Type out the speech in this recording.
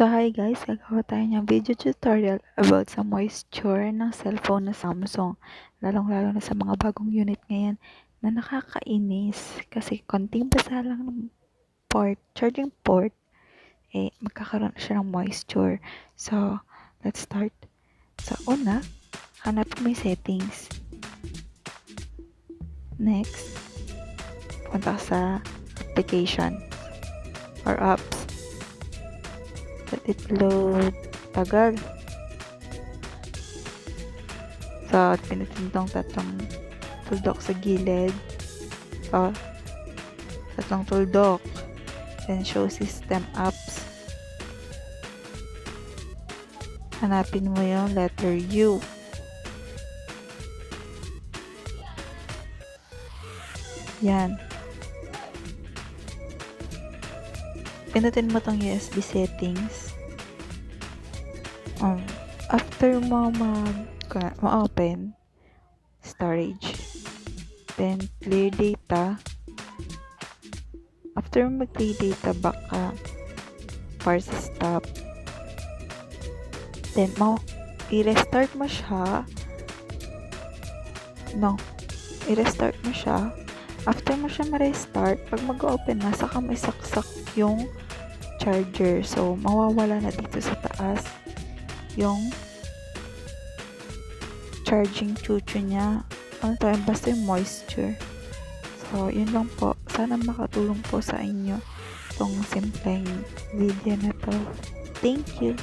So hi guys, gagawa tayo ng video tutorial about sa moisture ng cellphone na Samsung. Lalong-lalo na sa mga bagong unit ngayon na nakakainis kasi konting basa lang ng charging port, magkakaroon siya ng moisture. So, let's start. So, una, hanapin mo yung settings. Next, punta ka sa application or apps. Let it load. Tagal. So, pinutin tong tatlong tuldok sa gilid. So, tatlong tuldok. Then, show system apps. Hanapin mo yung letter U. Yan. Pinutin mo tong USB settings. After mo ma-open storage, then clear data. After mag-clear data, back ka force stop. Then i-restart mo siya. I-restart mo siya. After mo siya ma-restart, pag mag-open na, saka may saksak yung charger. So, mawawala na dito sa taas yung charging chuchu niya. Basta yung moisture. So, yun lang po. Sana makatulong po sa inyo itong simpleng video na to. Thank you!